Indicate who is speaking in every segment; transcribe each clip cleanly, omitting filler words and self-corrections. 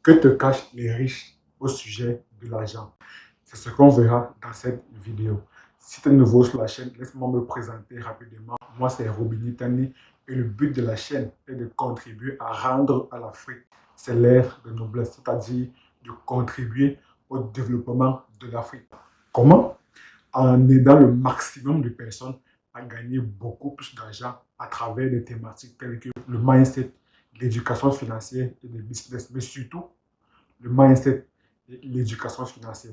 Speaker 1: Que te cachent les riches au sujet de l'argent? C'est ce qu'on verra dans cette vidéo. Si tu es nouveau sur la chaîne, laisse-moi me présenter rapidement. Moi, c'est Robini Tani et le but de la chaîne est de contribuer à rendre à l'Afrique ses lettres de noblesse, c'est-à-dire de contribuer au développement de l'Afrique. Comment? En aidant le maximum de personnes à gagner beaucoup plus d'argent à travers des thématiques telles que le mindset, l'éducation financière et le business, mais surtout le mindset et l'éducation financière.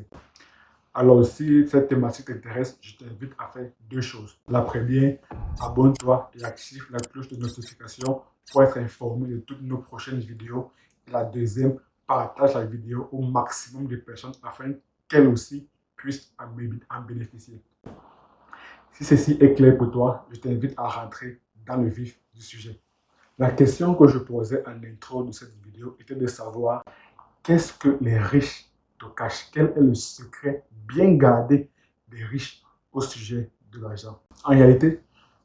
Speaker 1: Alors, si cette thématique t'intéresse, je t'invite à faire deux choses. La première, abonne-toi et active la cloche de notification pour être informé de toutes nos prochaines vidéos. Et la deuxième, partage la vidéo au maximum de personnes afin qu'elles aussi puissent en bénéficier. Si ceci est clair pour toi, je t'invite à rentrer dans le vif du sujet. La question que je posais en intro de cette vidéo était de savoir qu'est-ce que les riches te cachent? Quel est le secret bien gardé des riches au sujet de l'argent? En réalité,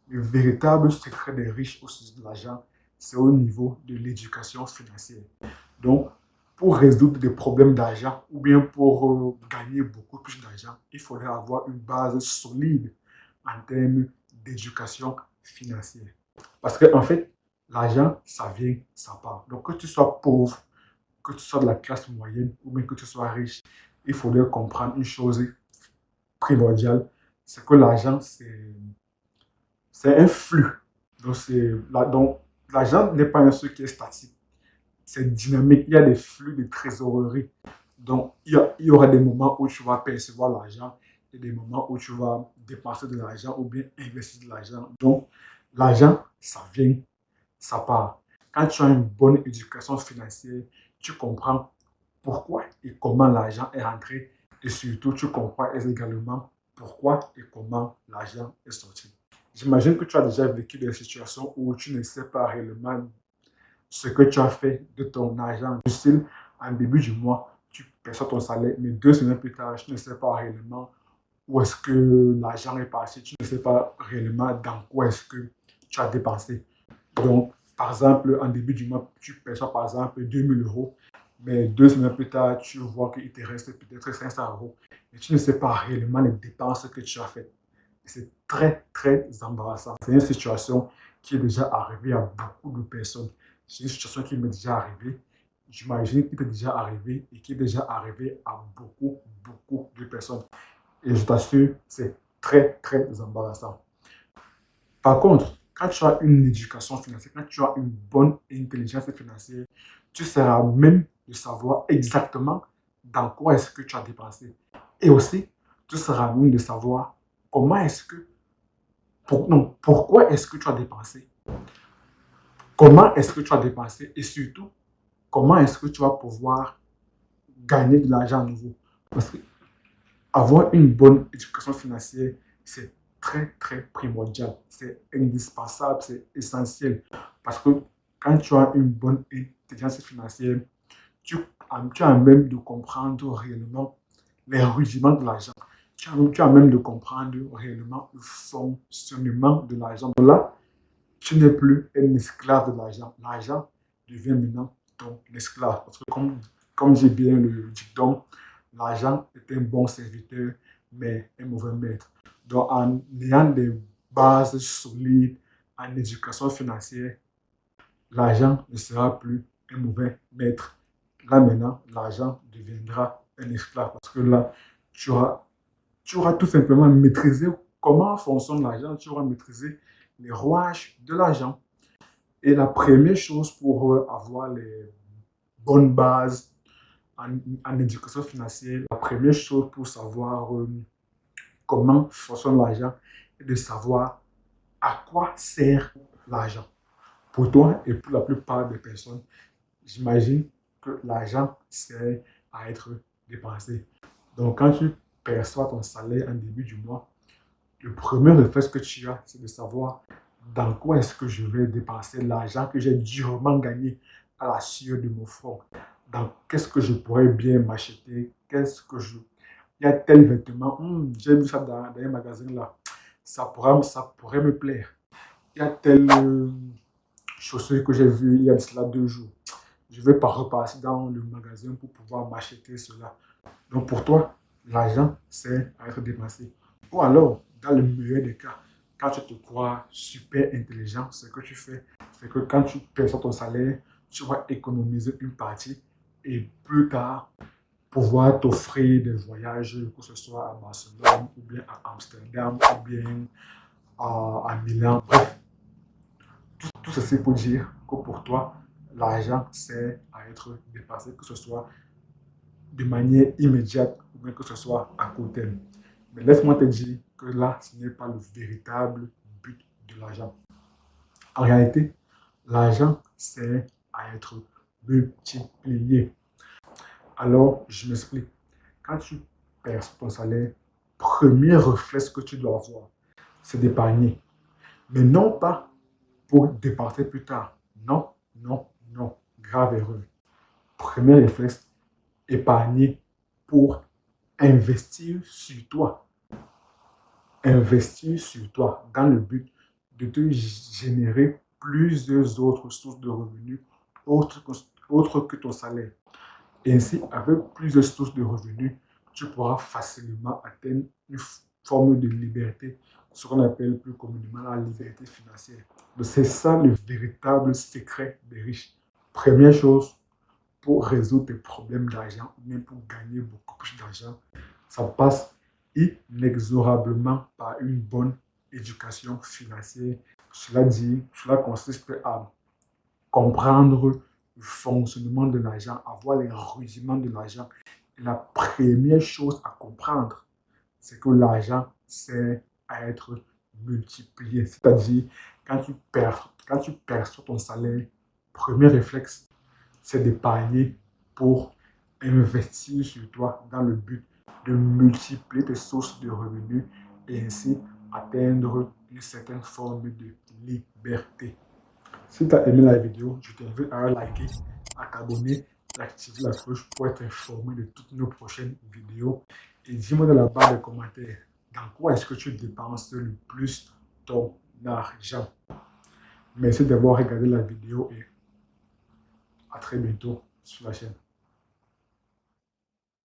Speaker 1: le véritable secret des riches au sujet de l'argent, c'est au niveau de l'éducation financière. Donc, pour résoudre des problèmes d'argent ou bien pour gagner beaucoup plus d'argent, il faudrait avoir une base solide en termes d'éducation financière. Parce qu'en fait, l'argent, ça vient, ça part. Donc, que tu sois pauvre, que tu sois de la classe moyenne ou bien que tu sois riche, il faudrait comprendre une chose primordiale, c'est que l'argent, c'est un flux. Donc, l'argent n'est pas un truc qui est statique, c'est dynamique. Il y a des flux de trésorerie. Donc, il y aura des moments où tu vas percevoir l'argent et des moments où tu vas dépenser de l'argent ou bien investir de l'argent. Donc, l'argent, ça vient, ça part. Quand tu as une bonne éducation financière, tu comprends pourquoi et comment l'argent est rentré et surtout tu comprends également pourquoi et comment l'argent est sorti. J'imagine que tu as déjà vécu des situations où tu ne sais pas réellement ce que tu as fait de ton argent. Du style, en début du mois, tu perçois ton salaire, mais 2 semaines plus tard, tu ne sais pas réellement où est-ce que l'argent est passé, tu ne sais pas réellement dans quoi est-ce que tu as dépensé. Donc, par exemple, en début du mois, tu perçois par exemple 2 000 euros, mais 2 semaines plus tard, tu vois qu'il te reste peut-être 500 euros. Et tu ne sais pas réellement les dépenses que tu as faites. C'est très, très embarrassant. C'est une situation qui est déjà arrivée à beaucoup de personnes. C'est une situation qui m'est déjà arrivée. J'imagine qu'il t'est déjà arrivé et qui est déjà arrivé à beaucoup, beaucoup de personnes. Et je t'assure, c'est très, très embarrassant. Par contre, quand tu as une éducation financière, quand tu as une bonne intelligence financière, tu seras même de savoir exactement dans quoi est-ce que tu as dépensé. Et aussi, tu seras même de savoir comment est-ce que, non, pourquoi est-ce que tu as dépensé, comment est-ce que tu as dépensé et surtout, comment est-ce que tu vas pouvoir gagner de l'argent à nouveau. Parce que avoir une bonne éducation financière, c'est très, très primordial. C'est indispensable, c'est essentiel. Parce que quand tu as une bonne intelligence financière, tu as même de comprendre réellement les rudiments de l'argent. Tu as même de comprendre réellement le fonctionnement de l'argent. Donc là, tu n'es plus un esclave de l'argent. L'argent devient maintenant ton esclave. Parce que comme dit bien le dicton, l'argent est un bon serviteur, mais un mauvais maître. Donc, en ayant des bases solides en éducation financière, l'argent ne sera plus un mauvais maître. Là maintenant, l'argent deviendra un esclave parce que là, tu auras tout simplement maîtrisé comment fonctionne l'argent, tu auras maîtrisé les rouages de l'argent. Et la première chose pour avoir les bonnes bases en éducation financière, la première chose pour savoir comment fonctionne l'argent est de savoir à quoi sert l'argent. Pour toi et pour la plupart des personnes, j'imagine que l'argent sert à être dépensé. Donc, quand tu perçois ton salaire en début du mois, le premier réflexe que tu as, c'est de savoir dans quoi est-ce que je vais dépenser l'argent que j'ai durement gagné à la sueur de mon front. Dans qu'est-ce que je pourrais bien m'acheter, il y a tel vêtement, j'ai vu ça dans un magasin là, ça pourrait me plaire. Il y a telle chaussure que j'ai vue il y a de cela 2 jours. je ne vais pas repartir dans le magasin pour pouvoir m'acheter cela. Donc pour toi, l'argent, c'est à être dépensé. Ou alors, dans le meilleur des cas, quand tu te crois super intelligent, ce que tu fais, c'est que quand tu perçois ton salaire, tu vas économiser une partie et plus tard, pouvoir t'offrir des voyages, que ce soit à Barcelone, ou bien à Amsterdam, ou bien à Milan. Bref, tout ceci pour dire que pour toi, l'argent sert à être dépensé, que ce soit de manière immédiate ou bien que ce soit à court terme. Mais laisse-moi te dire que là, ce n'est pas le véritable but de l'argent. En réalité, l'argent sert à être multiplié. Alors, je m'explique. Quand tu perçois ton salaire, premier réflexe que tu dois avoir, c'est d'épargner. Mais non pas pour dépenser plus tard. Non, non, non. Grave erreur. Premier réflexe, épargner pour investir sur toi. Investir sur toi dans le but de te générer plusieurs autres sources de revenus autres que ton salaire. Et ainsi, avec plusieurs sources de revenus, tu pourras facilement atteindre une forme de liberté, ce qu'on appelle plus communément la liberté financière. Donc, c'est ça le véritable secret des riches. Première chose, pour résoudre tes problèmes d'argent ou même pour gagner beaucoup plus d'argent, ça passe inexorablement par une bonne éducation financière. Cela consiste à comprendre le fonctionnement de l'argent, avoir les rudiments de l'argent. Et la première chose à comprendre, c'est que l'argent sert à être multiplié. C'est-à-dire, quand tu perçois ton salaire, premier réflexe, c'est d'épargner pour investir sur toi dans le but de multiplier tes sources de revenus et ainsi atteindre une certaine forme de liberté. Si tu as aimé la vidéo, je t'invite à liker, à t'abonner, à activer la cloche pour être informé de toutes nos prochaines vidéos. Et dis-moi dans la barre de commentaires, dans quoi est-ce que tu dépenses le plus ton argent? Merci d'avoir regardé la vidéo et à très bientôt sur la chaîne.